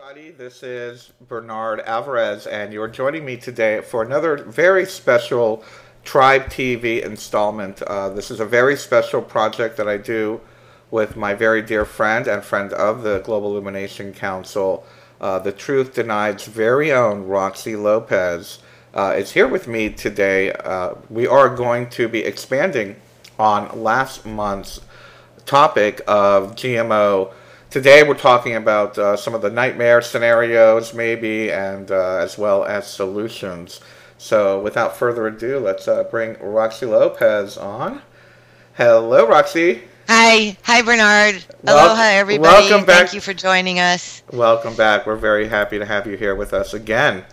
Everybody, this is Bernard Alvarez, and you're joining me today for another very special Tribe TV installment. This is a very special project that I do with my very dear friend and friend of the Global Illumination Council, the Truth Denied's very own Roxy Lopez. Is here with me today. We are going to be expanding on last month's topic of GMO. Today we're talking about some of the nightmare scenarios maybe, and as well as solutions. So without further ado, let's bring Roxy Lopez on. Hello, Roxy. Hi Bernard. Aloha, everybody. Welcome back. Thank you for joining us. Welcome back. We're very happy to have you here with us again.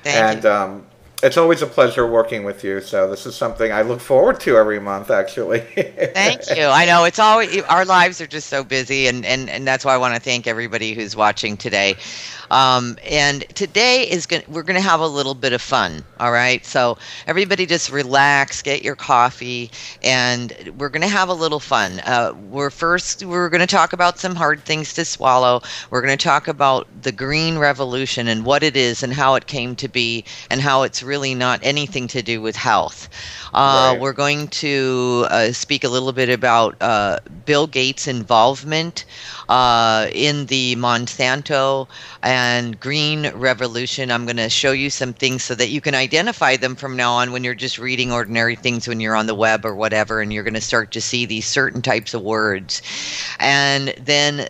Thank you. It's always a pleasure working with you. So this is something I look forward to every month, actually. Thank you. I know it's always, our lives are just so busy, and that's why I want to thank everybody who's watching today. And today we're gonna have a little bit of fun. All right, so everybody just relax, get your coffee, and we're gonna have a little fun. We're gonna talk about some hard things to swallow. We're gonna talk about the Green Revolution and what it is and how it came to be and how it's really not anything to do with health. Right. We're going to speak a little bit about Bill Gates' involvement in the Monsanto and Green Revolution. I'm going to show you some things so that you can identify them from now on when you're just reading ordinary things when you're on the web or whatever, and you're going to start to see these certain types of words. And then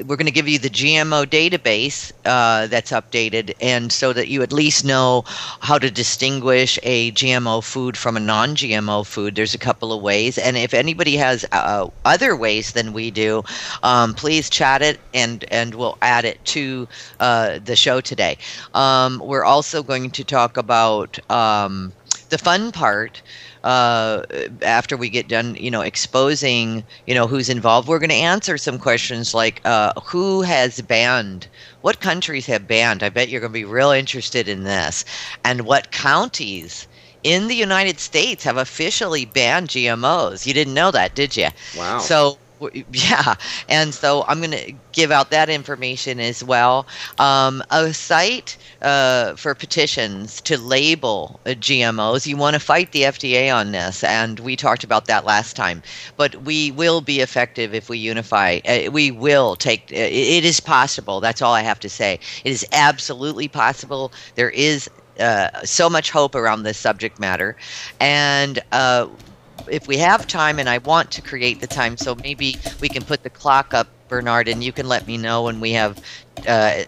we're going to give you the GMO database that's updated, and so that you at least know how to distinguish a GMO food from a non-GMO food. There's a couple of ways, and if anybody has other ways than we do, please chat it, and we'll add it to the show today. We're also going to talk about the fun part after we get done, exposing, who's involved. We're going to answer some questions like who has banned, what countries have banned. I bet you're going to be real interested in this, and what counties in the United States have officially banned GMOs. You didn't know that, did you? Wow. So yeah, and so I'm going to give out that information as well. A site for petitions to label GMOs. You want to fight the FDA on this, and we talked about that last time. But we will be effective if we unify. We will take. It is possible. That's all I have to say. It is absolutely possible. There is so much hope around this subject matter, and if we have time, and I want to create the time, so maybe we can put the clock up, Bernard, and you can let me know when we have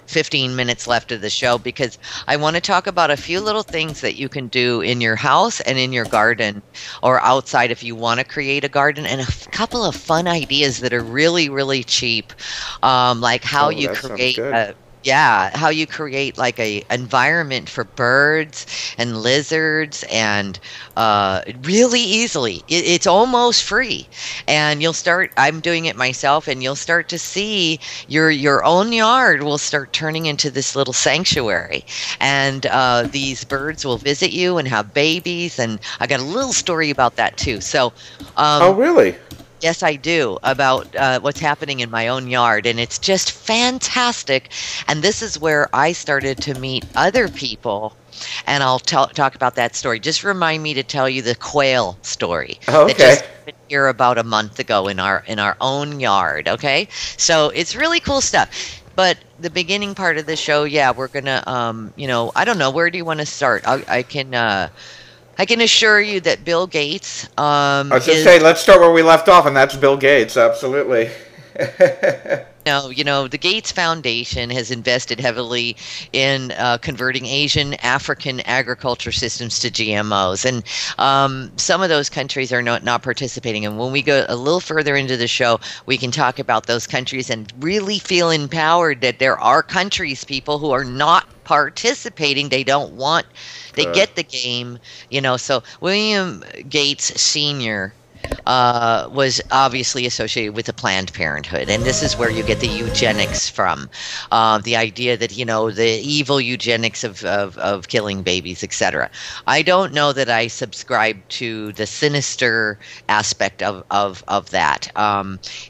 15 minutes left of the show, because I want to talk about a few little things that you can do in your house and in your garden or outside if you want to create a garden, and a couple of fun ideas that are really, really cheap, like how you create how you create like a environment for birds and lizards, and really easily. It's almost free, and I'm doing it myself, and you'll start to see your own yard will start turning into this little sanctuary, and these birds will visit you and have babies, and I got a little story about that too. So oh, really? Yes, I do, about what's happening in my own yard, and it's just fantastic. And this is where I started to meet other people, and I'll talk about that story. Just remind me to tell you the quail story that just happened here about a month ago in our own yard. Okay, so it's really cool stuff. But the beginning part of the show, we're gonna, I don't know, where do you want to start? I can assure you that Bill Gates I was going to say, let's start where we left off, and that's Bill Gates, absolutely. The Gates Foundation has invested heavily in converting Asian, African agriculture systems to GMOs, and some of those countries are not participating. And when we go a little further into the show, we can talk about those countries and really feel empowered that there are countries, people who are not participating. They don't want. They get the game, So William Gates Sr., was obviously associated with the Planned Parenthood, and this is where you get the eugenics from, the idea that the evil eugenics of killing babies, etc. I don't know that I subscribe to the sinister aspect of that.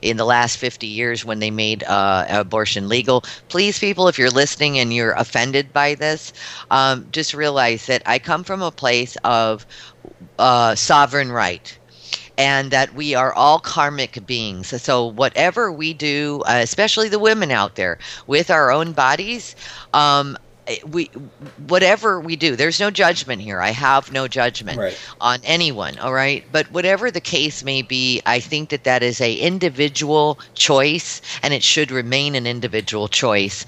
In the last 50 years, when they made abortion legal, please, people, if you're listening and you're offended by this, just realize that I come from a place of sovereign right, and that we are all karmic beings. So whatever we do, especially the women out there, with our own bodies, we whatever we do, there's no judgment here. I have no judgment on anyone, all right? But whatever the case may be, I think that is a individual choice, and it should remain an individual choice.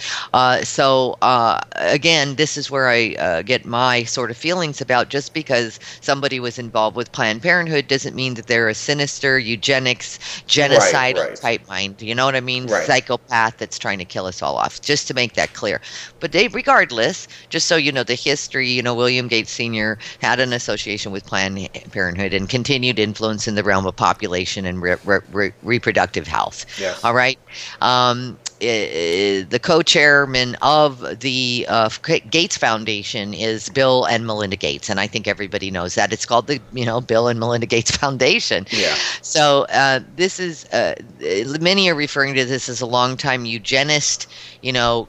So again, this is where I get my sort of feelings about, just because somebody was involved with Planned Parenthood doesn't mean that they're a sinister eugenics, genocidal type mind. You know what I mean? Psychopath that's trying to kill us all off, just to make that clear. But regardless, just so you know the history, William Gates Sr. had an association with Planned Parenthood and continued influence in the realm of population and reproductive health. Yes. All right. The co-chairman of the Gates Foundation is Bill and Melinda Gates, and I think everybody knows that. It's called the Bill and Melinda Gates Foundation. Yeah. So this is many are referring to this as a longtime eugenist,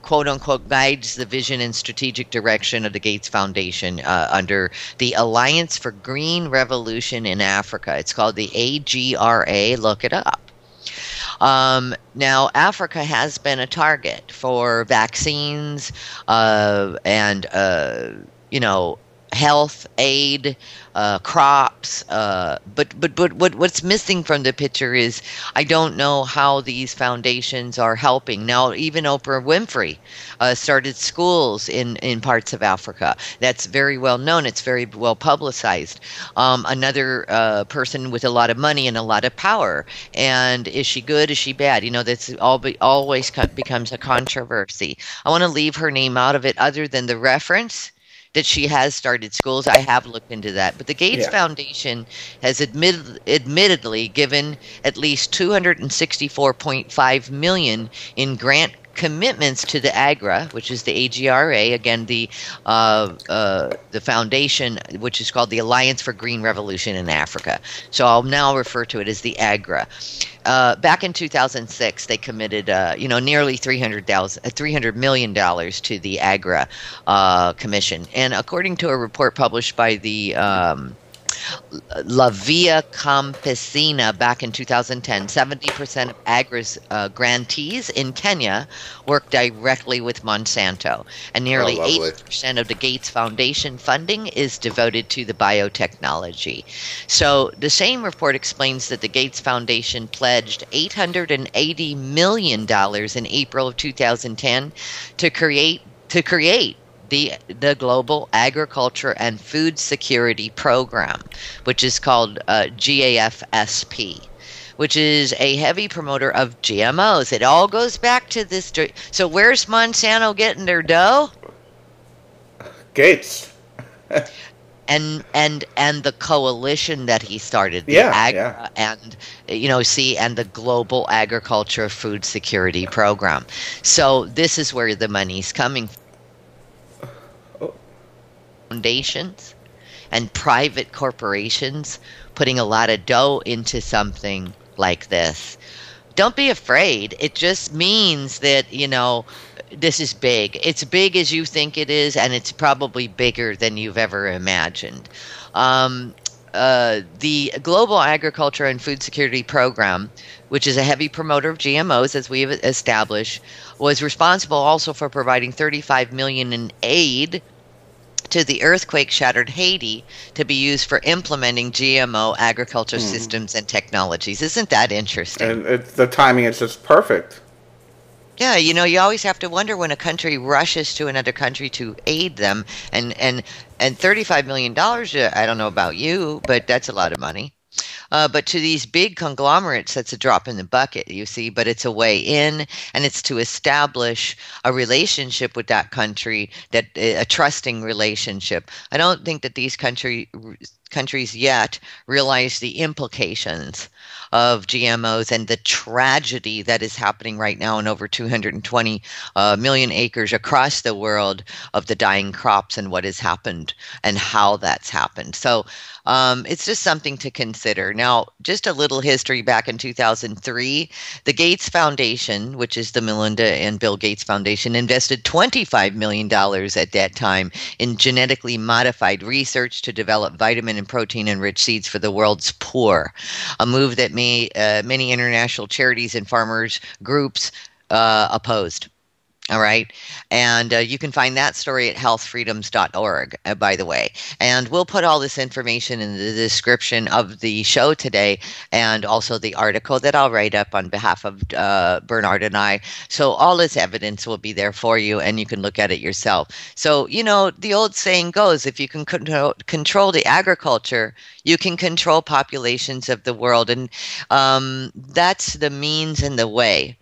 quote unquote, guides the vision and strategic direction of the Gates Foundation under the Alliance for Green Revolution in Africa. It's called the AGRA. Look it up. Now, Africa has been a target for vaccines and health aid, crops, but what's missing from the picture is I don't know how these foundations are helping. Now, even Oprah Winfrey started schools in parts of Africa. That's very well known. It's very well publicized. Another person with a lot of money and a lot of power. And is she good? Is she bad? That's always becomes a controversy. I want to leave her name out of it, other than the reference that she has started schools. I have looked into that. But the Gates Foundation has admittedly given at least $264.5 million in grant commitments to the AGRA, which is the AGRA, again, the foundation, which is called the Alliance for Green Revolution in Africa. So I'll now refer to it as the AGRA. Back in 2006, they committed, nearly $300 million to the AGRA Commission. And according to a report published by the La Via Campesina back in 2010, 70% of AGRA's grantees in Kenya work directly with Monsanto, and nearly 80% of the Gates Foundation funding is devoted to the biotechnology. So the same report explains that the Gates Foundation pledged $880 million in April of 2010 to create the Global Agriculture and Food Security Program, which is called GAFSP, which is a heavy promoter of GMOs. It all goes back to this. So where's Monsanto getting their dough? Gates. and the coalition that he started, the AGRA, and and the Global Agriculture Food Security Program. So this is where the money's coming from. Foundations and private corporations putting a lot of dough into something like this. Don't be afraid. It just means that, this is big. It's big as you think it is, and it's probably bigger than you've ever imagined. The Global Agriculture and Food Security Program, which is a heavy promoter of GMOs, as we've established, was responsible also for providing $35 million in aid to the earthquake-shattered Haiti to be used for implementing GMO agriculture systems and technologies. Isn't that interesting? And the timing is just perfect. Yeah, you always have to wonder when a country rushes to another country to aid them. And $35 million, I don't know about you, but that's a lot of money. But to these big conglomerates, that's a drop in the bucket, you see, but it's a way in, and it's to establish a relationship with that country, that a trusting relationship. I don't think that these countries yet realize the implications of GMOs and the tragedy that is happening right now in over 220 million acres across the world of the dying crops and what has happened and how that's happened. So it's just something to consider. Now, just a little history. Back in 2003, the Gates Foundation, which is the Melinda and Bill Gates Foundation, invested $25 million at that time in genetically modified research to develop vitamin and protein-enriched seeds for the world's poor, a move that many international charities and farmers groups opposed. All right. And you can find that story at healthfreedoms.org, by the way. And we'll put all this information in the description of the show today, and also the article that I'll write up on behalf of Bernard and I. So all this evidence will be there for you, and you can look at it yourself. So, you know, the old saying goes, if you can control the agriculture, you can control populations of the world. And that's the means and the way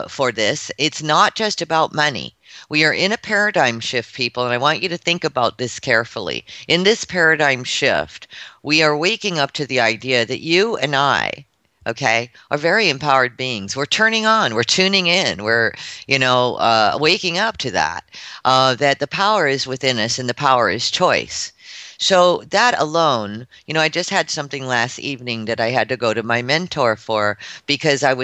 for this. It's not just about money. We are in a paradigm shift, people, and I want you to think about this carefully. In this paradigm shift, we are waking up to the idea that you and I, okay, are very empowered beings. We're turning on, we're tuning in, we're, waking up to that, that the power is within us and the power is choice. So that alone, I just had something last evening that I had to go to my mentor for, because I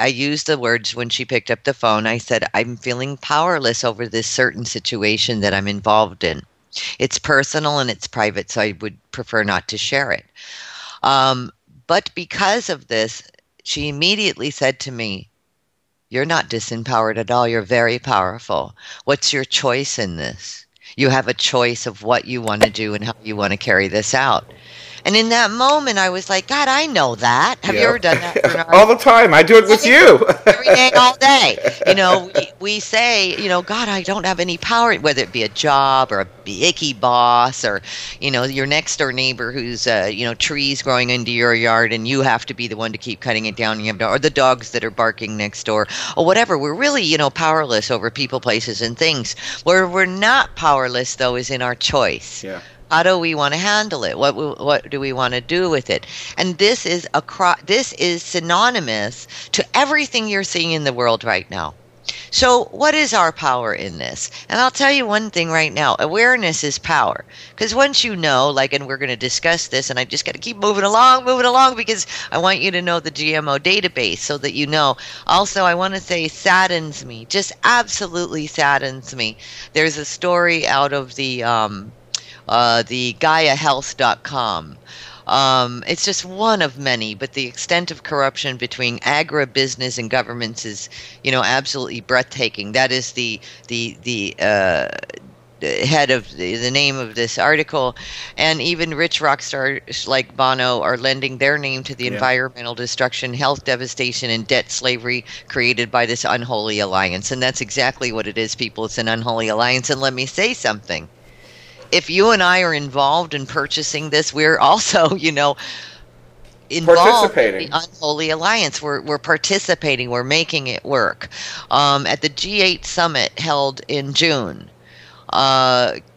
used the words when she picked up the phone. I said, I'm feeling powerless over this certain situation that I'm involved in. It's personal and it's private, so I would prefer not to share it. But because of this, she immediately said to me, you're not disempowered at all. You're very powerful. What's your choice in this? You have a choice of what you want to do and how you want to carry this out. And in that moment, I was like, God, I know that. Have you ever done that, Bernard? All the time. I do it with you. Every day, all day. We say, God, I don't have any power, whether it be a job or a icky boss or, your next door neighbor who's, trees growing into your yard and you have to be the one to keep cutting it down. Or the dogs that are barking next door or whatever. We're really, powerless over people, places, and things. Where we're not powerless, though, is in our choice. Yeah. How do we want to handle it? What do we want to do with it? And this is synonymous to everything you're seeing in the world right now. So what is our power in this? And I'll tell you one thing right now. Awareness is power. Because once you know, and we're going to discuss this, and I just got to keep moving along, because I want you to know the GMO database so that you know. Also, I want to say saddens me, just absolutely saddens me. There's a story out of the GaiaHealth.com. It's just one of many, but the extent of corruption between agribusiness and governments is, absolutely breathtaking. That is the head of the name of this article. And even rich rock stars like Bono are lending their name to the environmental destruction, health devastation, and debt slavery created by this unholy alliance. And that's exactly what it is, people. It's an unholy alliance. And let me say something. If you and I are involved in purchasing this, we're also, involved in the unholy alliance. We're participating. We're making it work. At the G8 summit held in June,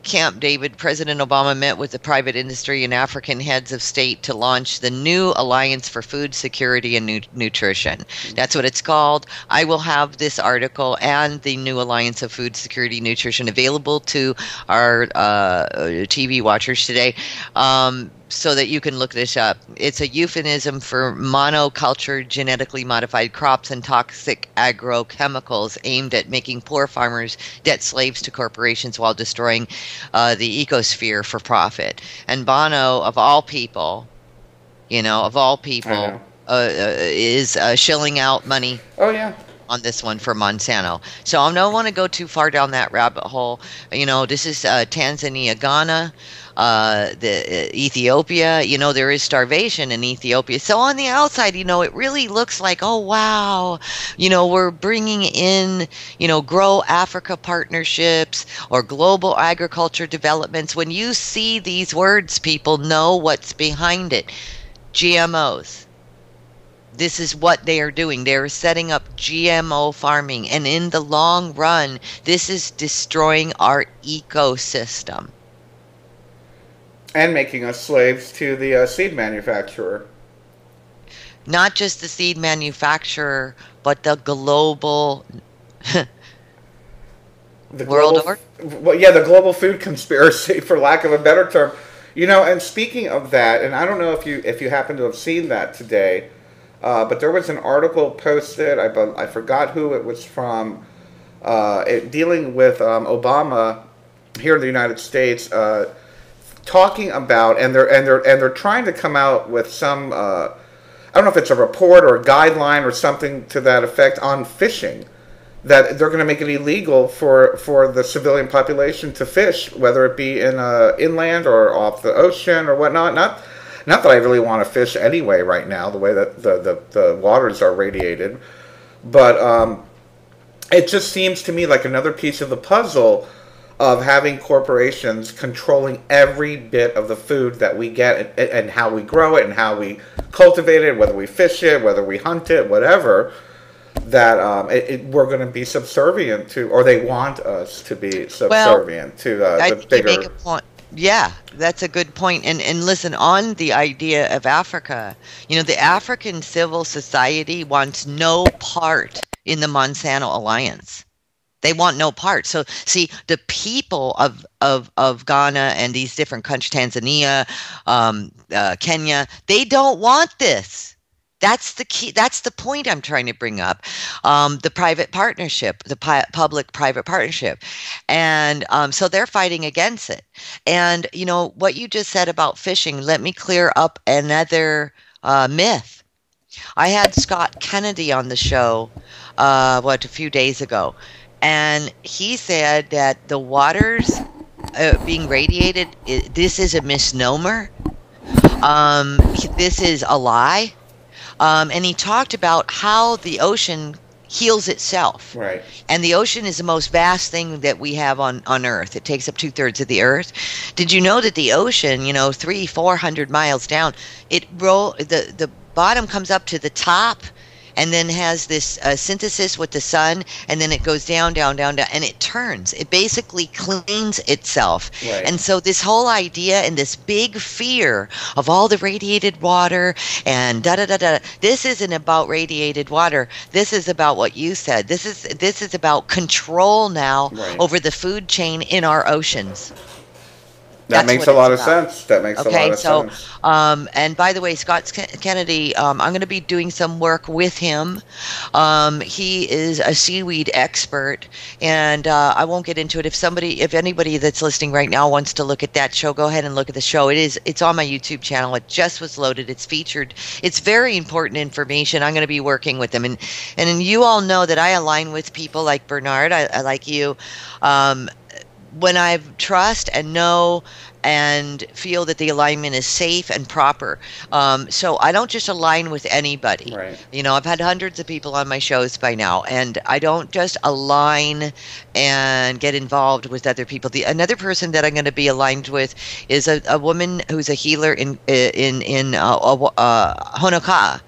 Camp David, President Obama met with the private industry and African heads of state to launch the new Alliance for Food Security and Nutrition. That's what it's called. I will have this article and the new Alliance of Food Security and Nutrition available to our TV watchers today, so that you can look this up. It's a euphemism for monoculture, genetically modified crops and toxic agrochemicals aimed at making poor farmers debt slaves to corporations while destroying the ecosphere for profit. And Bono, of all people, is shilling out money. Oh, yeah. On this one for Monsanto. So I don't want to go too far down that rabbit hole. This is Tanzania, Ghana, Ethiopia. There is starvation in Ethiopia. So on the outside, it really looks like, oh, wow, we're bringing in, Grow Africa partnerships or global agriculture developments. When you see these words, people know what's behind it. GMOs. This is what they are doing. They're setting up GMO farming. And in the long run, this is destroying our ecosystem. And making us slaves to the seed manufacturer. Not just the seed manufacturer, but the global world order. Well, yeah, the global food conspiracy, for lack of a better term. You know, and speaking of that, and I don't know if you happen to have seen that today, but there was an article posted. I forgot who it was from, dealing with Obama here in the United States, talking about, and they're trying to come out with some. I don't know if it's a report or a guideline or something to that effect on fishing, that they're going to make it illegal for the civilian population to fish, whether it be in inland or off the ocean or whatnot. Not that I really want to fish anyway right now, the way that the waters are radiated. But it just seems to me like another piece of the puzzle of having corporations controlling every bit of the food that we get, and how we grow it and how we cultivate it, whether we fish it, whether we hunt it, whatever, that we're going to be subservient to, or they want us to be subservient to the bigger... You make a point. Yeah, that's a good point. And listen, on the idea of Africa, you know, the African civil society wants no part in the Monsanto alliance. They want no part. So, see, the people of Ghana and these different countries, Tanzania, Kenya, they don't want this. That's the key. That's the point I'm trying to bring up. The private partnership, the public-private partnership. And so they're fighting against it. And, you know, what you just said about fishing, let me clear up another myth. I had Scott Kennedy on the show, a few days ago. And he said that the waters being radiated, this is a misnomer. This is a lie. And he talked about how the ocean heals itself. Right. And the ocean is the most vast thing that we have on Earth. It takes up 2/3 of the Earth. Did you know that the ocean, you know, 300-400 miles down, the bottom comes up to the top, and then has this synthesis with the sun, and then it goes down, down, down, down, and it turns. It basically cleans itself. Right. And so this whole idea and this big fear of all the radiated water and da-da-da-da, this isn't about radiated water. This is about what you said. This is about control now over the food chain in our oceans. That makes a lot of sense. That makes a lot of sense. And by the way, Scott Kennedy, I'm going to be doing some work with him. He is a seaweed expert, and I won't get into it. If anybody that's listening right now wants to look at that show, go ahead and look at the show. It's on my YouTube channel. It just was loaded. It's featured. It's very important information. I'm going to be working with them, and you all know that I align with people like Bernard. I like you. When I trust and know and feel that the alignment is safe and proper. So I don't just align with anybody. Right. You know, I've had hundreds of people on my shows by now, and I don't just align and get involved with other people. Another person that I'm going to be aligned with is a woman who's a healer in Honokaa,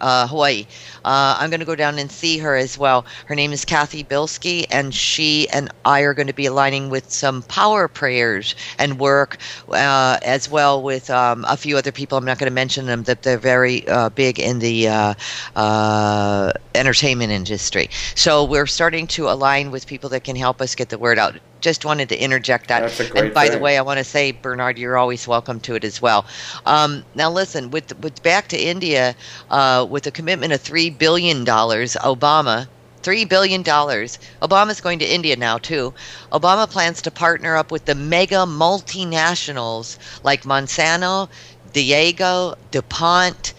Hawaii. I'm going to go down and see her as well. Her name is Kathy Bilski, and she and I are going to be aligning with some power prayers and work, as well with a few other people. I'm not going to mention them, that they're very big in the entertainment industry. So we're starting to align with people that can help us get the word out. Just wanted to interject that. That's a great and by thing. the way, I want to say, Bernard, you're always welcome to it as well. Now listen, with back to India, with a commitment of $3 billion, Obama, $3 billion. Obama's going to India now too. Obama plans to partner up with the mega multinationals like Monsanto, Diageo, DuPont,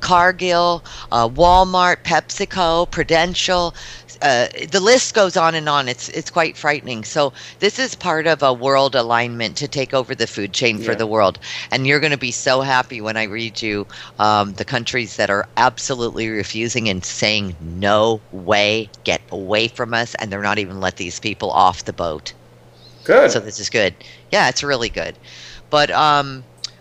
Cargill, Walmart, PepsiCo, Prudential. The list goes on and on. It's quite frightening. So this is part of a world alignment to take over the food chain for the world. And you're going to be so happy when I read you the countries that are absolutely refusing and saying, no way, get away from us. And they're not even let these people off the boat. Good. So this is good. Yeah, it's really good. But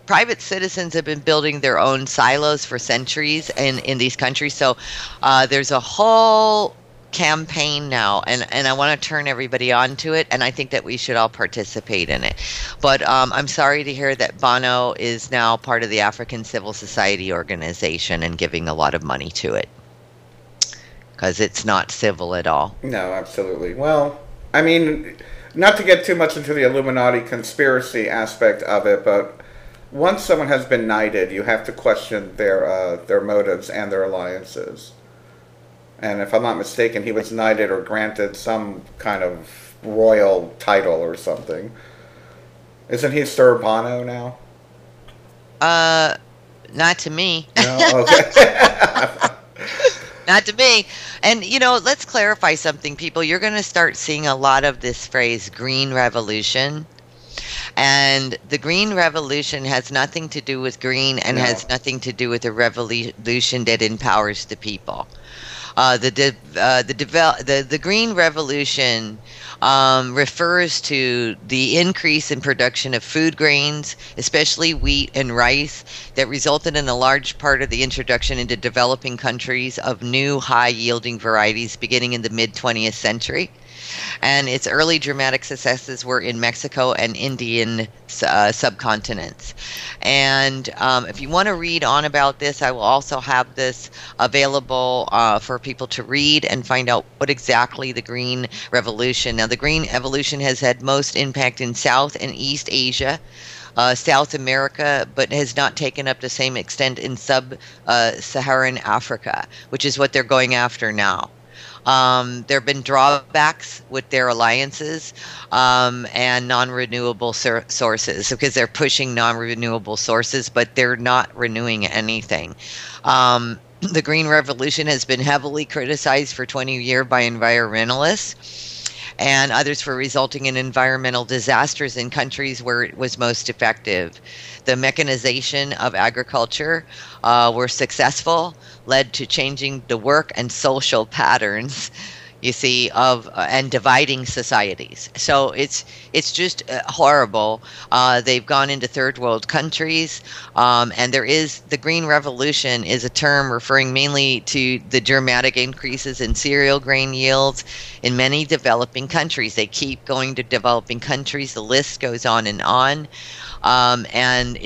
private citizens have been building their own silos for centuries in these countries. So there's a whole campaign now, and I want to turn everybody on to it, and I think that we should all participate in it. But I'm sorry to hear that Bono is now part of the African Civil Society organization and giving a lot of money to it, because it's not civil at all. No, absolutely. Well, I mean, not to get too much into the Illuminati conspiracy aspect of it, but once someone has been knighted, you have to question their motives and their alliances. And if I'm not mistaken, he was knighted or granted some kind of royal title or something. Isn't he Sir Bono now? Not to me. No? Okay. Not to me. And, let's clarify something, people. You're going to start seeing a lot of this phrase, green revolution. And the green revolution has nothing to do with green and has nothing to do with a revolution that empowers the people. The green revolution refers to the increase in production of food grains, especially wheat and rice, that resulted in a large part of the introduction into developing countries of new high-yielding varieties beginning in the mid-20th century. And its early dramatic successes were in Mexico and Indian subcontinents. And if you want to read on about this, I will also have this available for people to read and find out what exactly the Green Revolution. Now, the Green Revolution has had most impact in South and East Asia, South America, but has not taken up the same extent in sub-Saharan Africa, which is what they're going after now. There have been drawbacks with their alliances and non-renewable sources, because they're pushing non-renewable sources, but they're not renewing anything. The Green Revolution has been heavily criticized for 20 years by environmentalists and others for resulting in environmental disasters in countries where it was most effective. The mechanization of agriculture were successful, led to changing the work and social patterns, you see, of and dividing societies. So it's just horrible. They've gone into third world countries, and the Green Revolution is a term referring mainly to the dramatic increases in cereal grain yields in many developing countries. They keep going to developing countries. The list goes on and on. And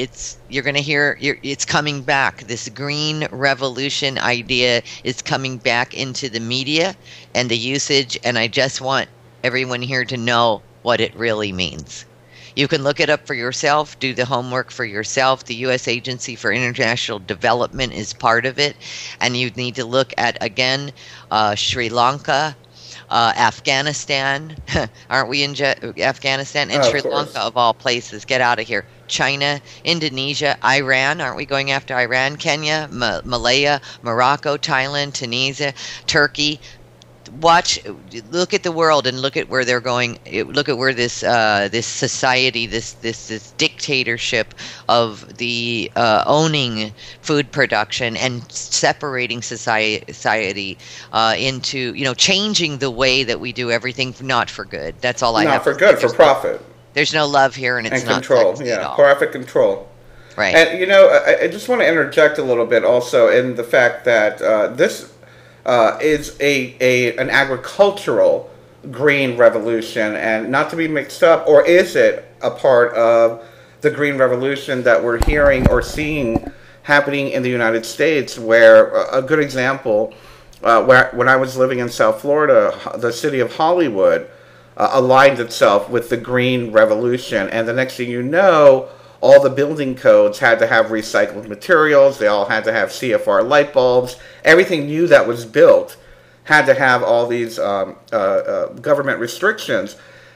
you're going to hear it's coming back. This green revolution idea is coming back into the media and the usage. And I just want everyone here to know what it really means. You can look it up for yourself, do the homework for yourself. The U.S. Agency for International Development is part of it. And you need to look at, again, Sri Lanka, Afghanistan. Aren't we in Afghanistan? And Sri Lanka, of all places. Get out of here. China, Indonesia, Iran. Aren't we going after Iran? Kenya, Malaya, Morocco, Thailand, Tunisia, Turkey. Look at the world and look at where they're going. Look at where this society, this dictatorship of the owning food production and separating society into changing the way that we do everything, not for good. That's all I have. Not for good, for profit. There's no love here, and it's not control. Yeah, at all. Profit control. Right. And I just want to interject a little bit also in the fact that this is an agricultural green revolution, and not to be mixed up, or is it a part of the green revolution that we're hearing or seeing happening in the United States, where a good example, when I was living in South Florida, the city of Hollywood aligned itself with the green revolution, and the next thing you know, all the building codes had to have recycled materials. They all had to have CFR light bulbs. Everything new that was built had to have all these government restrictions.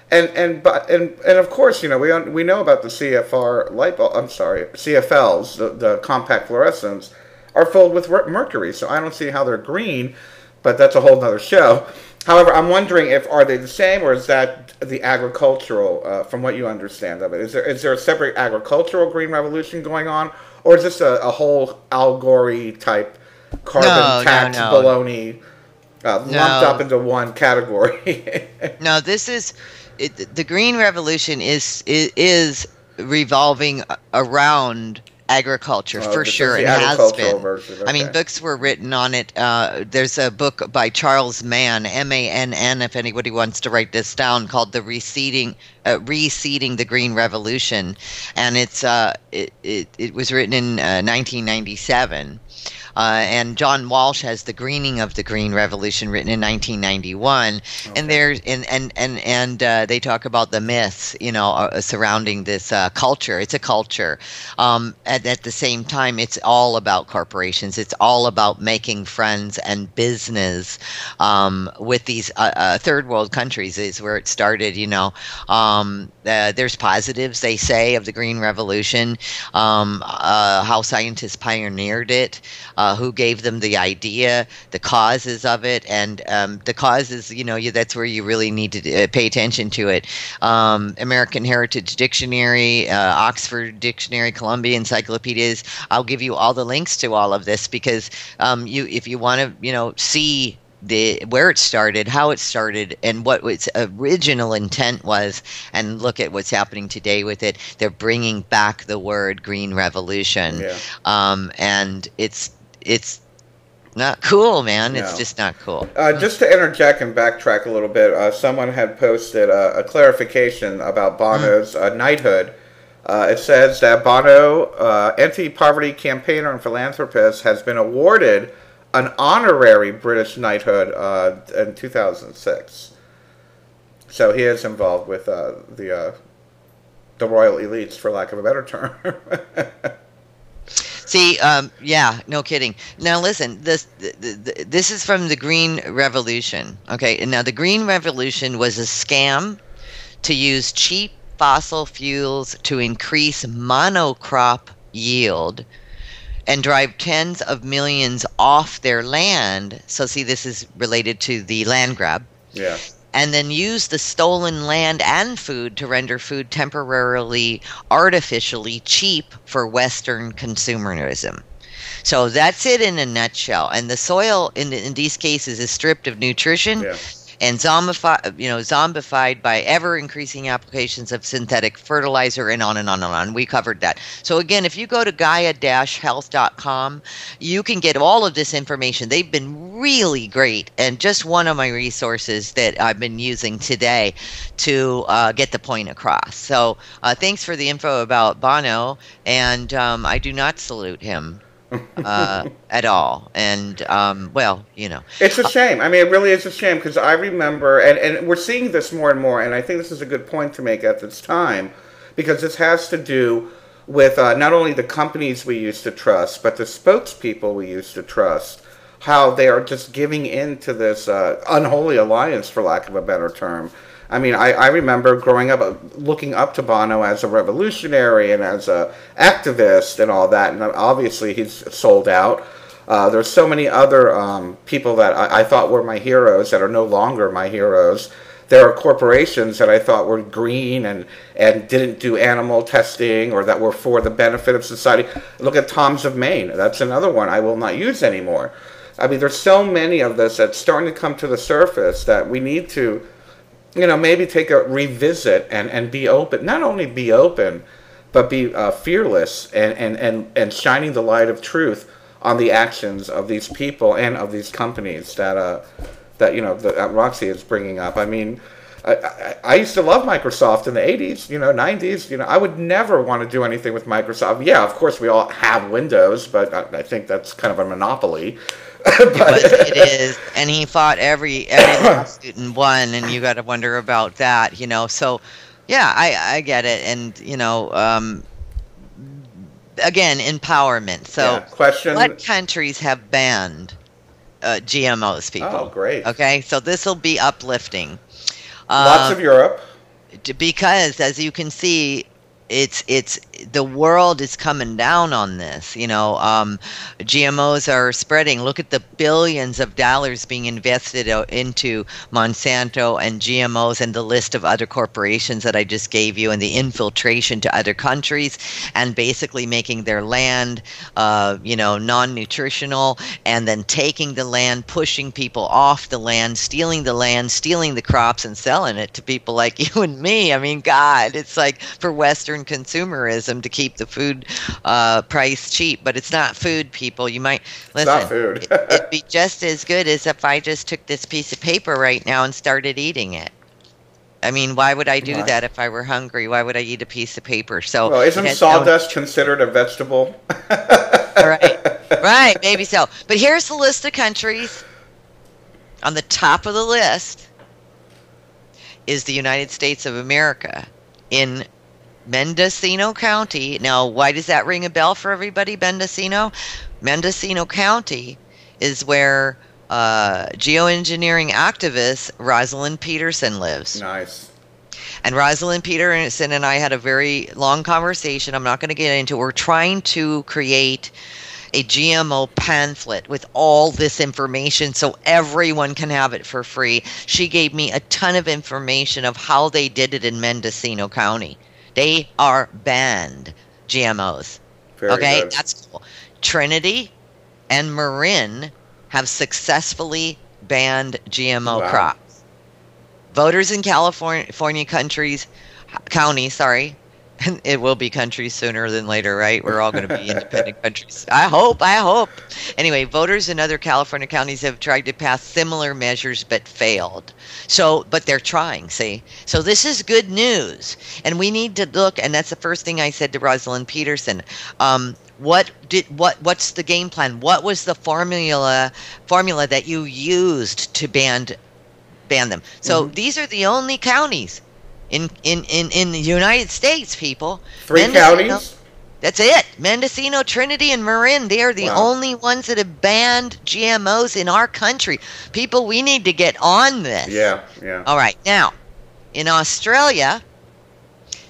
And of course, we know about the CFR light bulb. I'm sorry, CFLs, the compact fluorescents, are filled with mercury. So I don't see how they're green, but that's a whole nother show. However, I'm wondering are they the same, or is that the agricultural, from what you understand of it? Is there a separate agricultural green revolution going on, or is this a whole Al Gore type carbon tax baloney lumped up into one category? No, this is the green revolution is revolving around agriculture for This sure. is the It has agricultural been. version. I mean, Okay. books were written on it. There's a book by Charles Mann, Mann, if anybody wants to write this down, called "The Reseeding the Green Revolution," and it was written in 1997. And John Walsh has The Greening of the Green Revolution, written in 1991, and there's and they talk about the myths, surrounding this culture. It's a culture. At the same time, it's all about corporations. It's all about making friends and business with these third world countries. Is where it started. There's positives, they say, of the Green Revolution, how scientists pioneered it. Who gave them the idea, the causes of it, and the causes, that's where you really need to pay attention to it. American Heritage Dictionary, Oxford Dictionary, Columbia Encyclopedias. I'll give you all the links to all of this because if you want to, see where it started, how it started, and what its original intent was, and look at what's happening today with it. They're bringing back the word Green Revolution, and it's not cool, man. It's just not cool. Just to interject and backtrack a little bit, someone had posted a clarification about Bono's knighthood. It says that Bono, anti-poverty campaigner and philanthropist, has been awarded an honorary British knighthood in 2006. So he is involved with the royal elites, for lack of a better term. See, no kidding. Now listen, this is from the Green Revolution. Okay, and now the Green Revolution was a scam to use cheap fossil fuels to increase monocrop yield and drive tens of millions off their land. So see, this is related to the land grab. Yeah. And then use the stolen land and food to render food temporarily, artificially cheap for Western consumerism. So that's it in a nutshell. And the soil in these cases is stripped of nutrition and zombified by ever-increasing applications of synthetic fertilizer, and on and on and on. We covered that. So again, if you go to Gaia-health.com, you can get all of this information. They've been really great, and just one of my resources that I've been using today to get the point across. So thanks for the info about Bono, and I do not salute him. At all. And it's a shame. I mean, it really is a shame, because I remember, and we're seeing this more and more, and I think this is a good point to make at this time, because this has to do with not only the companies we used to trust, but the spokespeople we used to trust, how they are just giving in to this unholy alliance, for lack of a better term. I mean, I remember growing up looking up to Bono as a revolutionary and as a activist and all that, and obviously he's sold out. There's so many other people that I thought were my heroes that are no longer my heroes. There are corporations that I thought were green and didn't do animal testing, or that were for the benefit of society. Look at Tom's of Maine. That's another one I will not use anymore. I mean, there's so many of this that's starting to come to the surface that we need to, maybe take a revisit and be open. Not only be open, but be fearless and shining the light of truth on the actions of these people and of these companies that Roxy is bringing up. I mean, I used to love Microsoft in the 80s, 90s. I would never want to do anything with Microsoft. Yeah, of course we all have Windows, but I think that's kind of a monopoly. It is, and he fought every lawsuit and won, and you got to wonder about that, So, yeah, I get it, and again, empowerment. So, question: what countries have banned GMOs, people? Oh, great. Okay, so this will be uplifting. Lots of Europe, because as you can see, it's the world is coming down on this. GMOs are spreading. Look at the billions of dollars being invested into Monsanto and GMOs, and the list of other corporations that I just gave you, and the infiltration to other countries, and basically making their land, non-nutritional, and then taking the land, pushing people off the land, stealing the crops, and selling it to people like you and me. I mean, God, it's like for Western Western consumerism to keep the food price cheap, but it's not food, people. You might listen. It's not food. It'd be just as good as if I just took this piece of paper right now and started eating it. I mean, why would I do that if I were hungry? Why would I eat a piece of paper? So, well, isn't sawdust considered a vegetable? Right, maybe so. But here's the list of countries. On the top of the list is the United States of America in Mendocino County. Now, why does that ring a bell for everybody, Mendocino? Mendocino County is where geoengineering activist Rosalind Peterson lives. Nice. And Rosalind Peterson and I had a very long conversation. I'm not going to get into it. We're trying to create a GMO pamphlet with all this information so everyone can have it for free. She gave me a ton of information of how they did it in Mendocino County. They are banned GMOs. Very okay, good. That's cool. Trinity and Marin have successfully banned GMO crops. Voters in California counties, and it will be countries sooner than later, right? We're all going to be independent countries. I hope. Anyway, voters in other California counties have tried to pass similar measures but failed. So, but they're trying, see? So this is good news. And we need to look, and that's the first thing I said to Rosalind Peterson. What's the game plan? What was the formula that you used to ban them? So these are the only counties in the United States, people. 3 counties? That's it. Mendocino, Trinity, and Marin. They are the only ones that have banned GMOs in our country. People, we need to get on this. Yeah. All right. Now, in Australia,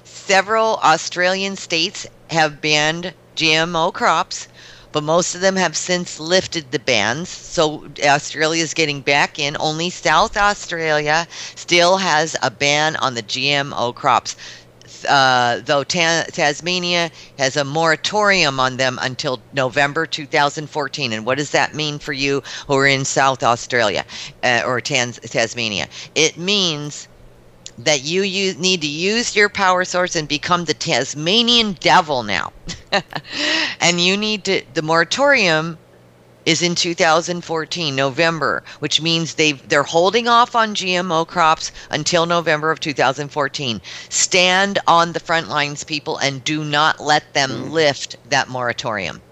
several Australian states have banned GMO crops, but most of them have since lifted the bans. So Australia is getting back in. Only South Australia still has a ban on the GMO crops, though Tasmania has a moratorium on them until November 2014. And what does that mean for you who are in South Australia or Tasmania? It means that you need to use your power source and become the Tasmanian devil now. And you need to, the moratorium is in 2014, November, which means they're holding off on GMO crops until November of 2014. Stand on the front lines, people, and do not let them lift that moratorium.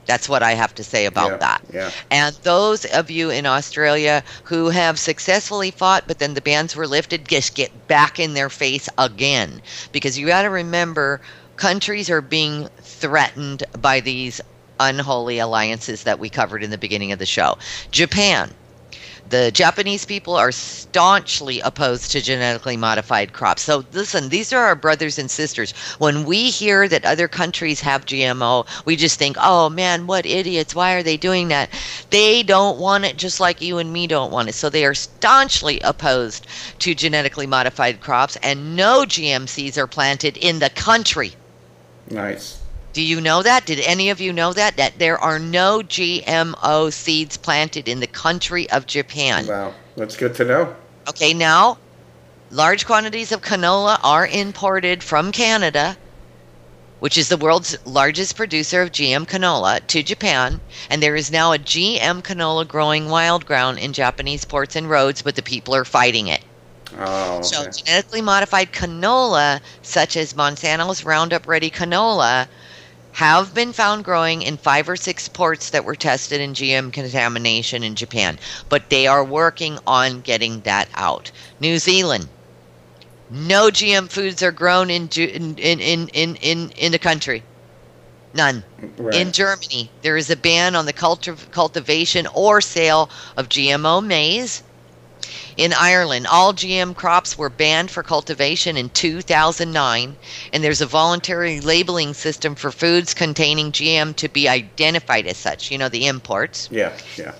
That's what I have to say about that. Yeah. And those of you in Australia who have successfully fought, but then the bans were lifted, just get back in their face again. Because you got to remember, countries are being threatened by these unholy alliances that we covered in the beginning of the show. Japan. The Japanese people are staunchly opposed to genetically modified crops. So listen, these are our brothers and sisters. When we hear that other countries have GMO, we just think, oh man, what idiots. Why are they doing that? They don't want it just like you and me don't want it. So they are staunchly opposed to genetically modified crops, and no GM seeds are planted in the country. Nice. Do you know that? Did any of you know that? That there are no GMO seeds planted in the country of Japan. Wow, that's good to know. Okay, now, large quantities of canola are imported from Canada, which is the world's largest producer of GM canola, to Japan. And there is now a GM canola growing wild ground in Japanese ports and roads, but the people are fighting it. Oh, okay. So genetically modified canola, such as Monsanto's Roundup Ready canola, have been found growing in 5 or 6 ports that were tested in GM contamination in Japan, but they are working on getting that out. New Zealand, no GM foods are grown in the country. None. Right. In Germany, there is a ban on the cultivation or sale of GMO maize. In Ireland, all GM crops were banned for cultivation in 2009, and there's a voluntary labeling system for foods containing GM to be identified as such, you know, the imports. Yeah.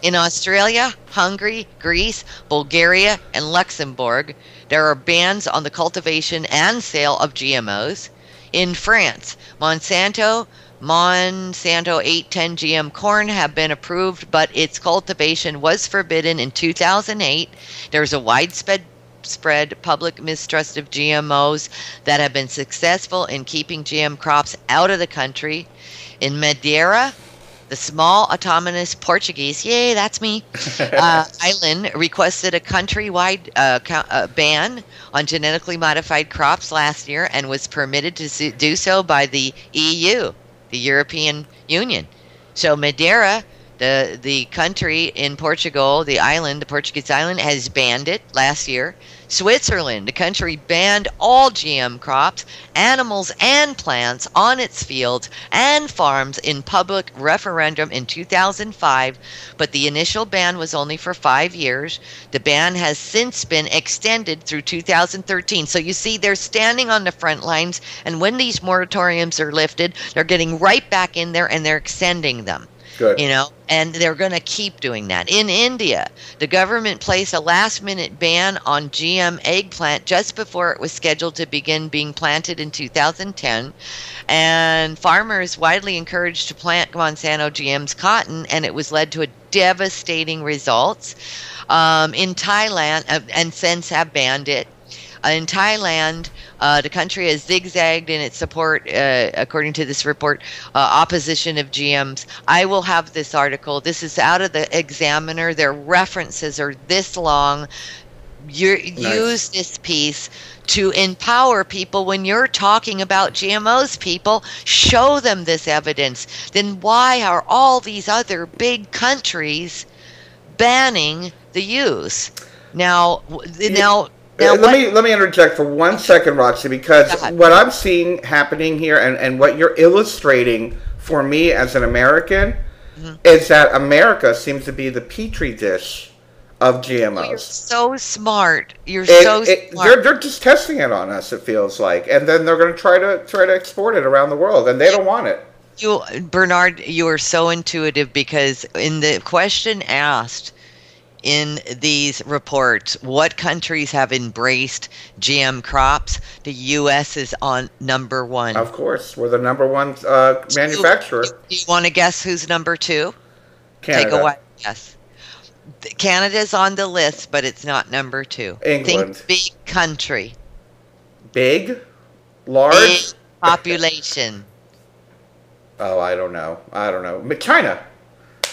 In Australia, Hungary, Greece, Bulgaria, and Luxembourg, there are bans on the cultivation and sale of GMOs. In France, Monsanto 810 GM corn have been approved, but its cultivation was forbidden in 2008. There's a widespread widespread public mistrust of GMOs that have been successful in keeping GM crops out of the country. In Madeira, the small autonomous Portuguese, yay, that's me, island requested a countrywide ban on genetically modified crops last year and was permitted to do so by the EU, the European Union. So Madeira, the country in Portugal, the Portuguese island, has banned it last year. Switzerland, the country, banned all GM crops, animals, and plants on its fields and farms in public referendum in 2005, but the initial ban was only for 5 years. The ban has since been extended through 2013. So you see, they're standing on the front lines, and when these moratoriums are lifted, they're getting right back in there and they're extending them. Good. You know, and they're going to keep doing that. In India, the government placed a last-minute ban on GM eggplant just before it was scheduled to begin being planted in 2010, and farmers widely encouraged to plant Monsanto GM's cotton, and it was led to a devastating results. In Thailand, and since have banned it. In Thailand, the country has zigzagged in its support, according to this report, opposition of GMs. I will have this article. This is out of the Examiner. Their references are this long. Use this piece to empower people when you're talking about GMOs, people. Show them this evidence. Then why are all these other big countries banning the use? Now, let me interject for 1 second, Roxy, because what I'm seeing happening here and what you're illustrating for me as an American is that America seems to be the petri dish of GMOs. You're so smart. Smart. They're just testing it on us, it feels like, and then they're going to try to export it around the world, and they don't want it. Bernard, you are so intuitive, because in the question asked in these reports, what countries have embraced GM crops? The U.S. is on number one. Of course, we're the number one manufacturer. Do you want to guess who's number two? Canada. Take a wild guess. Canada's on the list, but it's not number two. England. Think big country. Big? Large? Big population. Oh, I don't know. China.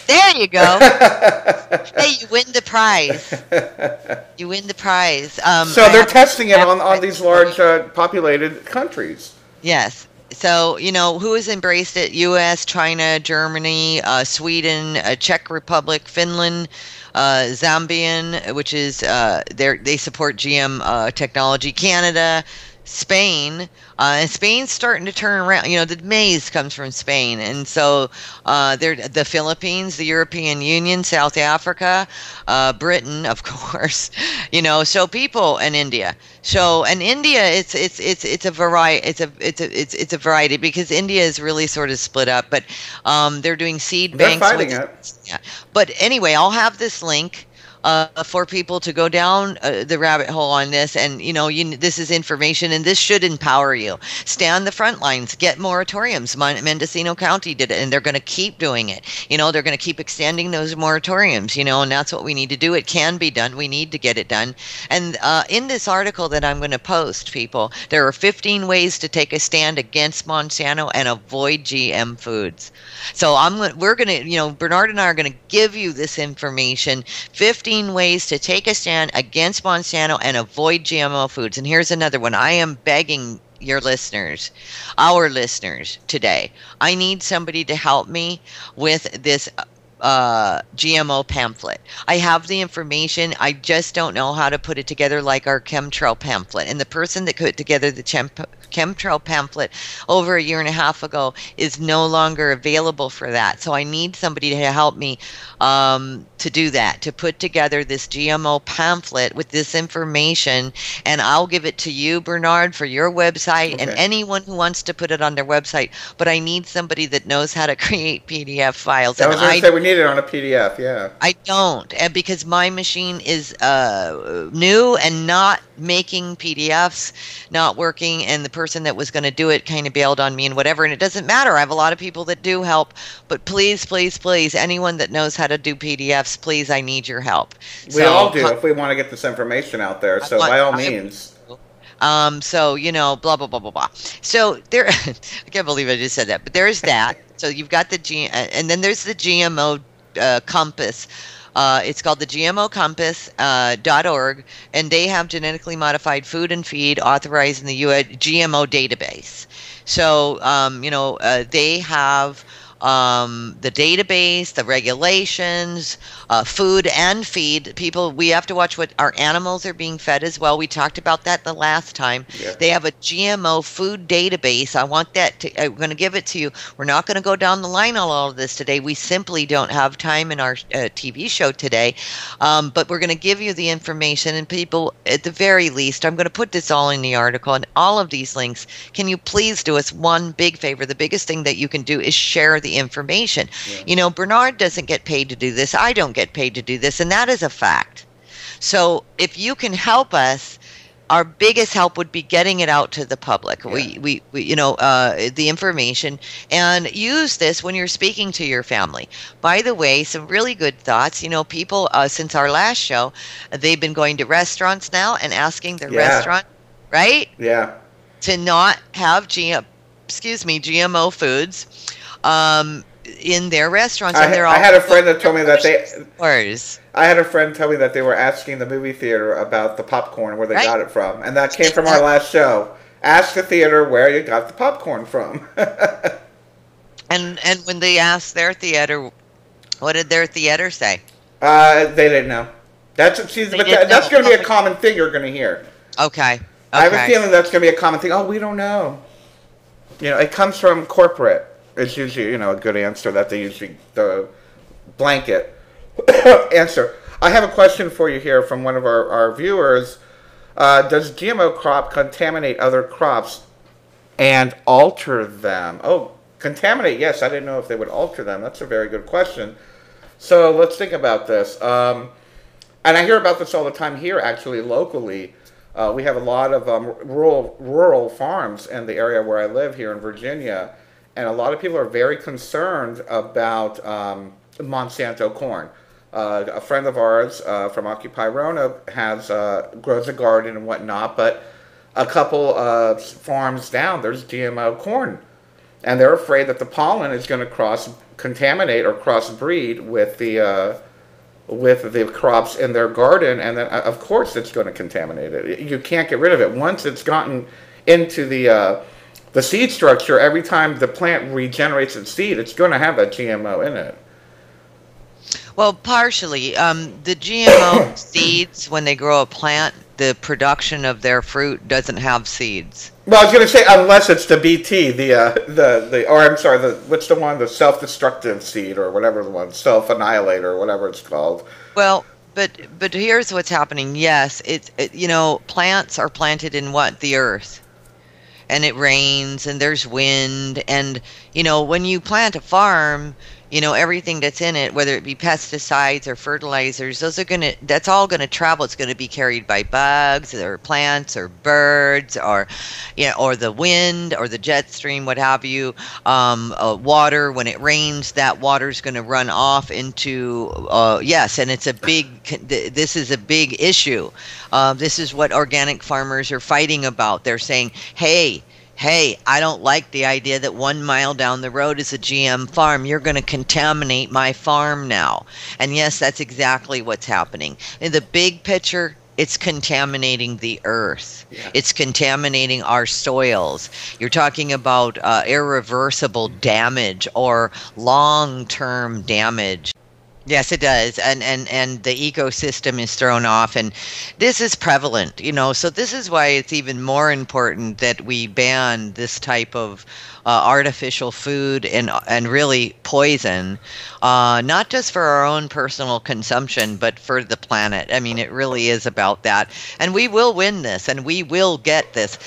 There you go. Hey, you win the prize. You win the prize. So they're testing it on these large populated countries. Yes. So, who has embraced it? U.S., China, Germany, Sweden, Czech Republic, Finland, Zambian, which is, they support GM technology, Canada, Spain, and Spain's starting to turn around. The maize comes from Spain, and so the Philippines, the European Union, South Africa, Britain, of course. So people, and India. So, and India, it's a variety. It's a variety, because India is really sort of split up. But they're doing seed banks. They're fighting it. Yeah. But anyway, I'll have this link for people to go down the rabbit hole on this, and this is information, and this should empower you. Stay on the front lines, get moratoriums. Mendocino County did it, and they're going to keep doing it. They're going to keep extending those moratoriums, and that's what we need to do. It can be done. We need to get it done. And in this article that I'm going to post, people, there are 15 ways to take a stand against Monsanto and avoid GM foods. So we're going to, Bernard and I are going to give you this information, 15 ways to take a stand against Monsanto and avoid GMO foods. And here's another one. I am begging your listeners, our listeners today, I need somebody to help me with this GMO pamphlet. I have the information. I just don't know how to put it together like our chemtrail pamphlet. And the person that put together the chemtrail pamphlet over a year and a half ago is no longer available for that. So I need somebody to help me to do that, to put together this GMO pamphlet with this information, and I'll give it to you, Bernard, for your website, and anyone who wants to put it on their website. But I need somebody that knows how to create PDF files. I was going to say we need it on a PDF, yeah. I don't, because my machine is new and not making PDFs, not working, and the person that was going to do it kind of bailed on me and whatever, and it doesn't matter. I have a lot of people that do help, but please, please, please, anyone that knows how to do PDFs, please, I need your help. We all do if we want to get this information out there. So by all means. So, you know, blah, blah, blah, blah, blah. So there, I can't believe I just said that, but there's that. So you've got the and then there's the GMO compass. It's called the GMOcompass.org, and they have genetically modified food and feed authorized in the US GMO database. So, you know, they have the database, the regulations, food and feed. People, we have to watch what our animals are being fed as well. We talked about that the last time. Yeah. They have a GMO food database. I want that to, I'm going to give it to you. We're not going to go down the line on all of this today. We simply don't have time in our TV show today. But we're going to give you the information, and people, at the very least, I'm going to put this all in the article and all of these links. Can you please do us one big favor? The biggest thing that you can do is share the information. Yeah. You know, Bernard doesn't get paid to do this. I don't get paid to do this, and that is a fact. So if you can help us, our biggest help would be getting it out to the public. Yeah. We you know, the information, and use this when you're speaking to your family. By the way, some really good thoughts. You know, people, since our last show, they've been going to restaurants now and asking their restaurant, right? Yeah. To not have GMO foods in their restaurants. And I had a friend that told me that I had a friend tell me that they were asking the movie theater about the popcorn, where they got it from, and that came from our last show. Ask the theater where you got the popcorn from. and when they asked their theater, what did their theater say? They didn't know. That's going to be a common thing you're going to hear. Okay. I have a feeling that's going to be a common thing. Oh, we don't know. You know, it comes from corporate. It's usually, you know, a good answer that they usually, the blanket answer. I have a question for you here from one of our viewers. Does GMO crop contaminate other crops and alter them? Oh, contaminate, yes. I didn't know if they would alter them. That's a very good question. So let's think about this. And I hear about this all the time here, actually, locally. We have a lot of rural farms in the area where I live here in Virginia. And a lot of people are very concerned about Monsanto corn. A friend of ours from Occupy Roanoke grows a garden and whatnot, but a couple of farms down, there's GMO corn. And they're afraid that the pollen is going to cross-contaminate or crossbreed with the crops in their garden, and then, of course, it's going to contaminate it. You can't get rid of it. Once it's gotten into the seed structure, every time the plant regenerates its seed, it's going to have that GMO in it. Well, partially. The GMO seeds, when they grow a plant, the production of their fruit doesn't have seeds. Well, I was going to say, unless it's the BT, what's the one, the self-destructive seed, or whatever the one, self-annihilator, or whatever it's called. Well, but here's what's happening. Yes, you know, plants are planted in what? The earth. And it rains, and there's wind, and, you know, when you plant a farm, you know, everything that's in it, whether it be pesticides or fertilizers, that's all gonna travel. It's gonna be carried by bugs or plants or birds, or, you know, or the wind or the jet stream, what have you. Water, when it rains, that water's gonna run off into, yes, and this is a big issue. This is what organic farmers are fighting about. They're saying, hey, I don't like the idea that 1 mile down the road is a GM farm. You're going to contaminate my farm now. And yes, that's exactly what's happening. In the big picture, it's contaminating the earth. Yeah. It's contaminating our soils. You're talking about irreversible damage or long-term damage. Yes, it does, and the ecosystem is thrown off, and this is prevalent, you know. So this is why it's even more important that we ban this type of artificial food and really poison, not just for our own personal consumption, but for the planet. I mean, it really is about that, and we will win this, and we will get this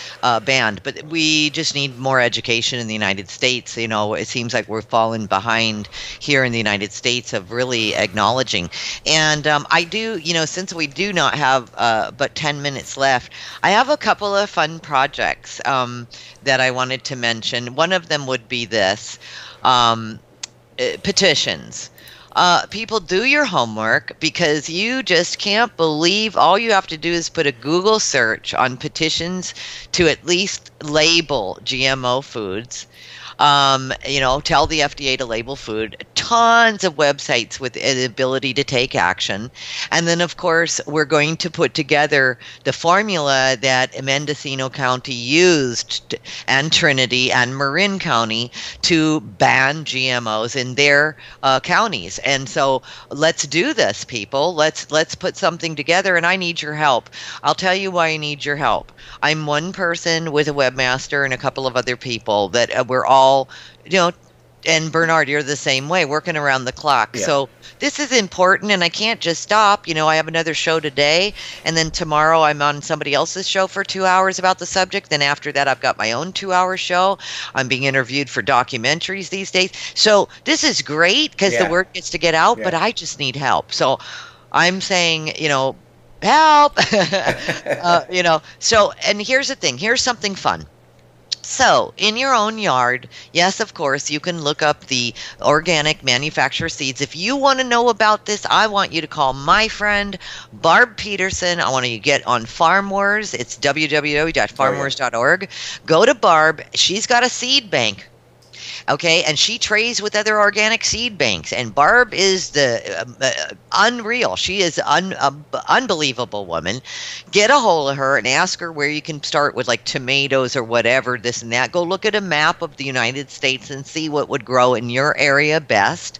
banned. But we just need more education in the United States. You know, it seems like we're falling behind here in the United States of really really acknowledging. And I do, since we do not have but 10 minutes left, I have a couple of fun projects that I wanted to mention. One of them would be this. Petitions. People, do your homework, because you just can't believe all you have to do is put a Google search on petitions to at least label GMO foods. Tell the FDA to label food. Tons of websites with the ability to take action. And then, of course, we're going to put together the formula that Mendocino County used, and Trinity and Marin County, to ban GMOs in their counties. And so let's do this, people. Let's put something together, and I need your help. I'll tell you why I need your help. I'm one person with a webmaster and a couple of other people that we're all, and Bernard, you're the same way, working around the clock. Yeah. So this is important, and I can't just stop. I have another show today, and then tomorrow I'm on somebody else's show for 2 hours about the subject. Then after that, I've got my own 2-hour show. I'm being interviewed for documentaries these days. So this is great, because the word gets to get out, but I just need help. So I'm saying, help. So, and here's the thing. Here's something fun. So, in your own yard, yes, of course, you can look up the organic manufacturer seeds. If you want to know about this, I want you to call my friend, Barb Peterson. I want you to get on Farm Wars. It's www.farmwars.org. Go to Barb. She's got a seed bank. Okay, and she trades with other organic seed banks, and Barb is the unreal. She is unbelievable woman. Get a hold of her and ask her where you can start with, like, tomatoes or whatever, this and that. Go look at a map of the United States and see what would grow in your area best,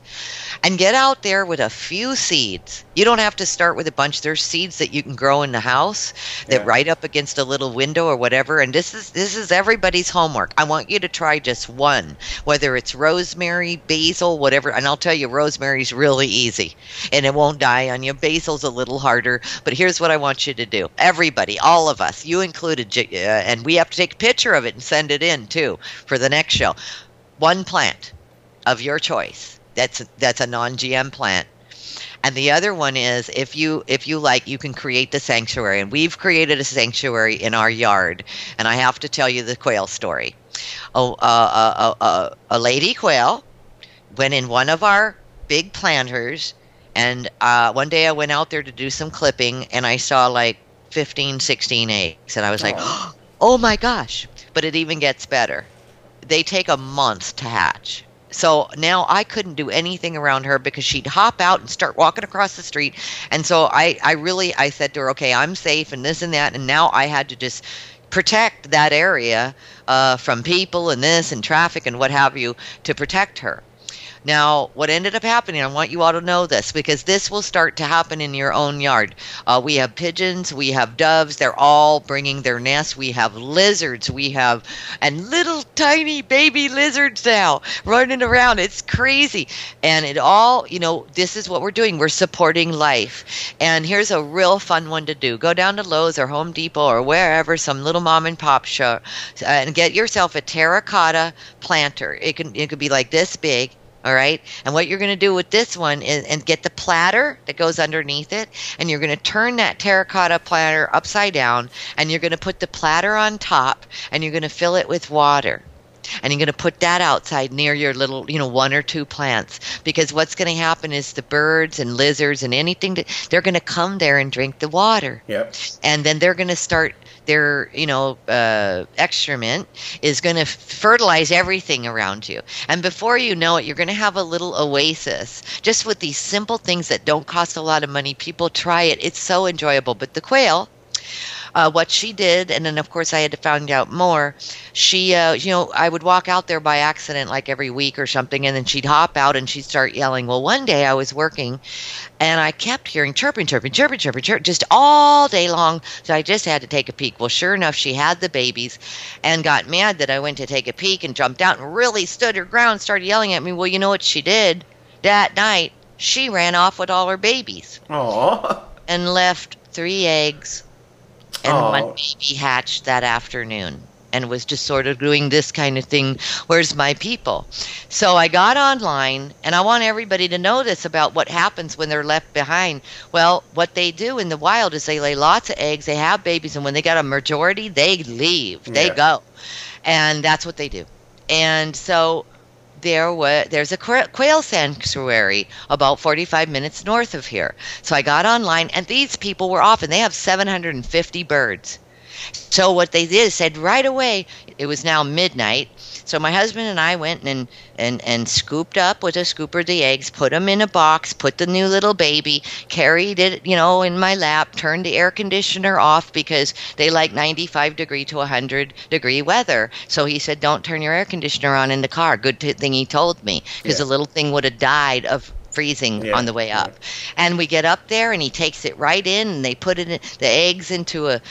and get out there with a few seeds. You don't have to start with a bunch. There's seeds that you can grow in the house that right up against a little window or whatever. And this is everybody's homework. I want you to try just one, whether it's rosemary, basil, whatever. And I'll tell you, rosemary's really easy and it won't die on you. Basil's a little harder. But here's what I want you to do. Everybody, all of us, you included, and we have to take a picture of it and send it in too for the next show. One plant of your choice. That's a non-GM plant. And the other one is, if you like, you can create the sanctuary. And we've created a sanctuary in our yard. And I have to tell you the quail story. A lady quail went in one of our big planters. And one day I went out there to do some clipping. And I saw like 15, 16 eggs. And I was like, oh my gosh. But it even gets better. They take a month to hatch. So now I couldn't do anything around her because she'd hop out and start walking across the street. And so I said to her, okay, I'm safe and this and that. And now I had to just protect that area from people and this and traffic and what have you to protect her. Now, what ended up happening, I want you all to know this, because this will start to happen in your own yard. We have pigeons, we have doves, they're all bringing their nests. We have lizards, and little tiny baby lizards now running around. It's crazy. And it all, this is what we're doing. We're supporting life. And here's a real fun one to do. Go down to Lowe's or Home Depot or wherever, some little mom and pop shop, and get yourself a terracotta planter. It could be like this big. All right. And what you're going to do with this one is, and get the platter that goes underneath it. And you're going to turn that terracotta platter upside down. And you're going to put the platter on top. And you're going to fill it with water. And you're going to put that outside near your little, 1 or 2 plants. Because what's going to happen is the birds and lizards and anything, they're going to come there and drink the water. Yep. And then they're going to start their, excrement is going to fertilize everything around you. And before you know it, you're going to have a little oasis just with these simple things that don't cost a lot of money. People try it. It's so enjoyable. But the quail, what she did, and then of course I had to find out more. She, I would walk out there by accident like every week or something, and then she'd hop out and she'd start yelling. Well, one day I was working, and I kept hearing chirping, just all day long. So I just had to take a peek. Well, sure enough, she had the babies, and got mad that I went to take a peek and jumped out and really stood her ground, started yelling at me. Well, you know what she did that night? She ran off with all her babies. Aww. And left 3 eggs. And one baby hatched that afternoon. and was just sort of doing this kind of thing. Where's my people? So I got online, and I want everybody to know this about what happens when they're left behind. Well, what they do in the wild is they lay lots of eggs, they have babies, and when they got a majority, they leave, they go. And that's what they do. And so there's a quail sanctuary about 45 minutes north of here. So I got online, and these people were off, and they have 750 birds. So what they did is said right away, it was now midnight. So my husband and I went and scooped up with a scooper the eggs, put them in a box, put the new little baby, carried it, in my lap, turned the air conditioner off because they like 95 degree to 100 degree weather. So he said, don't turn your air conditioner on in the car. Good thing he told me, because the little thing would have died of freezing on the way up. And we get up there, and he takes it right in, and they put the eggs into a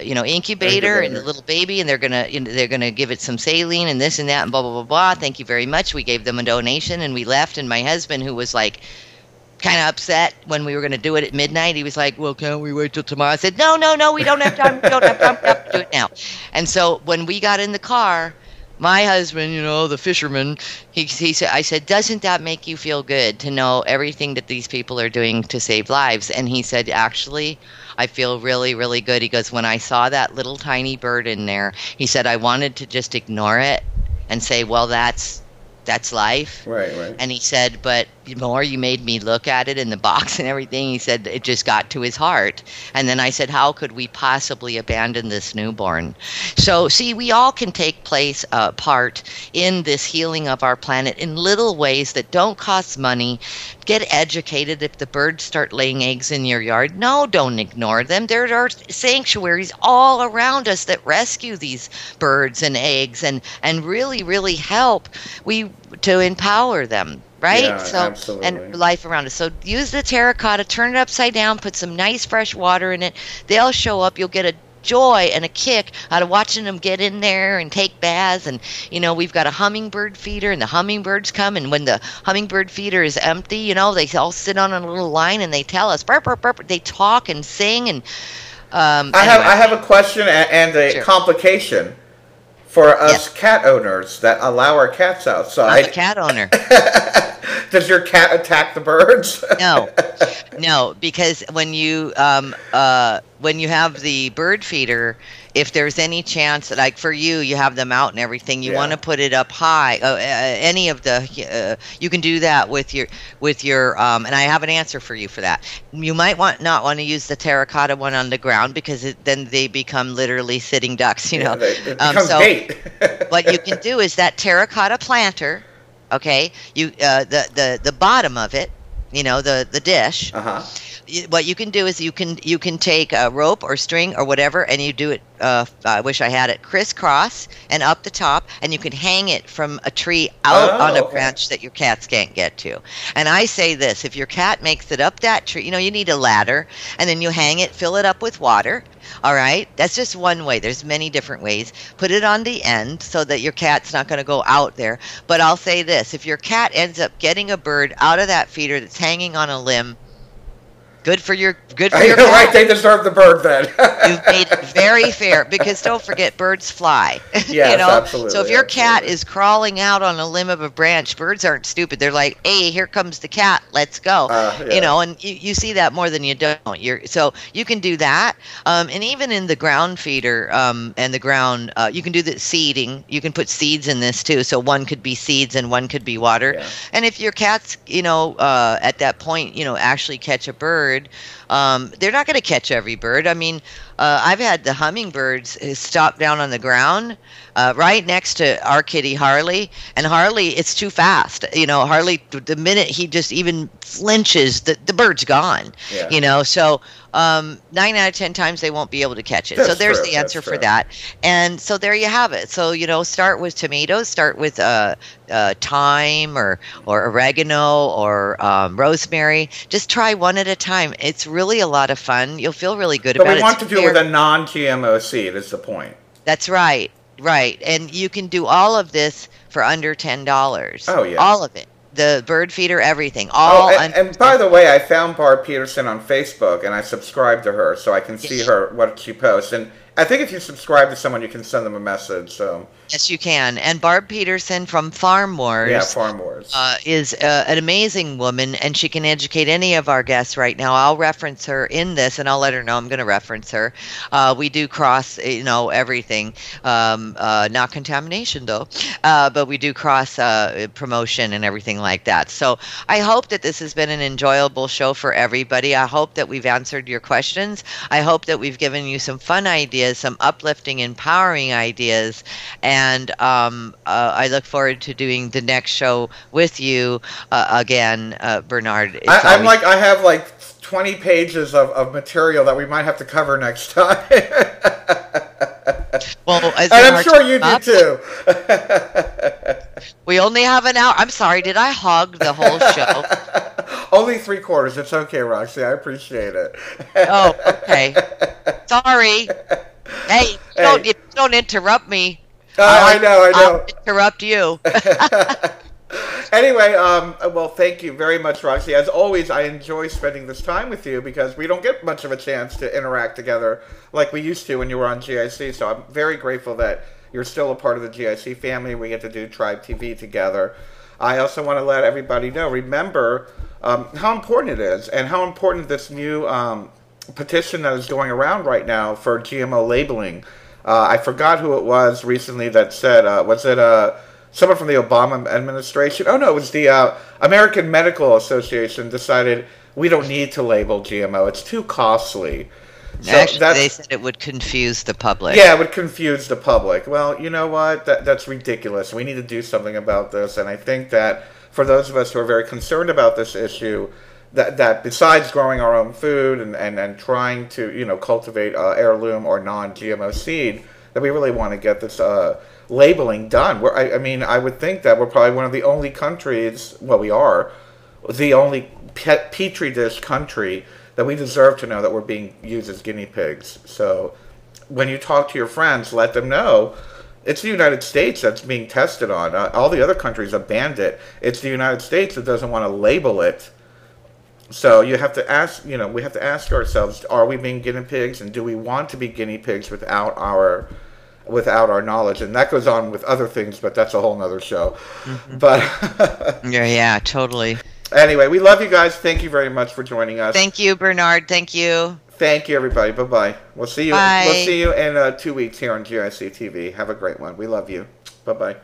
incubator, and the little baby, and they're gonna give it some saline and this and that and blah blah blah blah. Thank you very much. We gave them a donation, and we left. And my husband, who was like kind of upset when we were going to do it at midnight, he was like, well, can't we wait till tomorrow? I said, no, we don't have time. We don't have time. We have to do it now. And so when we got in the car, my husband, the fisherman, he said, I said, doesn't that make you feel good to know everything that these people are doing to save lives? And he said, actually, I feel really, really good. He goes, when I saw that little tiny bird in there, he said, I wanted to just ignore it and say, well, that's life. Right. And he said, but the more you made me look at it in the box and everything, he said it just got to his heart. And then I said, how could we possibly abandon this newborn? So, see, we all can take part in this healing of our planet in little ways that don't cost money. Get educated. If the birds start laying eggs in your yard, no, don't ignore them. There are sanctuaries all around us that rescue these birds and eggs and really, really help to empower them. Right? Yeah, so absolutely. And life around us. So use the terracotta, turn it upside down, put some nice fresh water in it. They'll show up. You'll get a joy and a kick out of watching them get in there and take baths. And we've got a hummingbird feeder, and the hummingbirds come, and when the hummingbird feeder is empty, they all sit on a little line and they tell us burp, burp, burp. They talk and sing. And I have a question and a complication for us cat owners that allow our cats outside. I'm a cat owner. Does your cat attack the birds? No, because when you have the bird feeder, if there's any chance, like for you have them out and everything, you want to put it up high. Any of the, you can do that with your, and I have an answer for you for that. You might not want to use the terracotta one on the ground, because then they become literally sitting ducks, It becomes bait. What you can do is that terracotta planter, okay, the bottom of it, the dish. What you can do is you can take a rope or string or whatever, and you do it. I wish I had it crisscross and up the top, and you can hang it from a tree out on a branch that your cats can't get to. And I say this: if your cat makes it up that tree, you need a ladder, and then you hang it, fill it up with water. All right, that's just one way. There's many different ways. Put it on the end so that your cat's not going to go out there. But I'll say this: if your cat ends up getting a bird out of that feeder that's hanging on a limb, good for your cat. Right, they deserve the bird then. You've made it very fair, because don't forget, birds fly. Yes, absolutely. So if your cat is crawling out on a limb of a branch, birds aren't stupid. They're like, hey, here comes the cat, let's go. And you see that more than you don't. So you can do that. And even in the ground feeder and the ground, you can do the seeding. You can put seeds in this too. So one could be seeds and one could be water. Yeah. And if your cat's, at that point, actually catch a bird, they're not going to catch every bird. I mean, I've had the hummingbirds stop down on the ground right next to our kitty Harley, and Harley, it's too fast. Harley, the minute he just even flinches, the bird's gone. So 9 out of 10 times they won't be able to catch it. So there's the answer for that. And so there you have it. So start with tomatoes, start with thyme or oregano or rosemary. Just try one at a time. It's really a lot of fun. You'll feel really good about it. But we want to do it with a non-GMO seed is the point. That's right. Right. And you can do all of this for under $10. Oh, yeah. All of it. The bird feeder, everything. And by the way, I found Barb Peterson on Facebook, and I subscribed to her so I can see what she posts. And I think if you subscribe to someone, you can send them a message. So Yes, you can. And Barb Peterson from Farm Wars. yeah, Farm Wars. Is an amazing woman, and she can educate any of our guests right now. I'll reference her in this, and I'll let her know I'm going to reference her. We do cross, everything. Not contamination, though, but we do cross promotion and everything like that. So I hope that this has been an enjoyable show for everybody. I hope that we've answered your questions. I hope that we've given you some fun ideas, some uplifting, empowering ideas, and I look forward to doing the next show with you again, Bernard. I have like 20 pages of material that we might have to cover next time. Well, and I'm sure you do too. We only have an hour. I'm sorry, did I hog the whole show? Only 3/4. It's okay, Roxy. I appreciate it. Oh, okay. Sorry. Hey, don't interrupt me. I know. I'll interrupt you. Anyway, well, thank you very much, Roxy. As always, I enjoy spending this time with you because we don't get much of a chance to interact together like we used to when you were on GIC. So I'm very grateful that you're still a part of the GIC family. We get to do Tribe TV together. I also want to let everybody know, remember how important it is and how important this new petition that is going around right now for GMO labeling. I forgot who it was recently that said, was it someone from the Obama administration? Oh, no, it was the American Medical Association decided we don't need to label GMO. It's too costly. So actually, they said it would confuse the public. Yeah, it would confuse the public. Well, you know what? That's ridiculous. We need to do something about this. And I think that for those of us who are very concerned about this issue, that besides growing our own food and trying to cultivate heirloom or non-GMO seed, that we really want to get this labeling done. I would think that we're probably one of the only countries, well, we are the only petri dish country that we deserve to know that we're being used as guinea pigs. So when you talk to your friends, let them know it's the United States that's being tested on. All the other countries have banned it. It's the United States that doesn't want to label it. So you have to ask, we have to ask ourselves, are we being guinea pigs, and do we want to be guinea pigs without our knowledge? And that goes on with other things, but that's a whole nother show. Mm-hmm. But yeah, totally. Anyway, we love you guys. Thank you very much for joining us. Thank you, Bernard. Thank you. Thank you, everybody. Bye-bye. We'll see you. Bye. We'll see you in 2 weeks here on GIC TV. Have a great one. We love you. Bye-bye.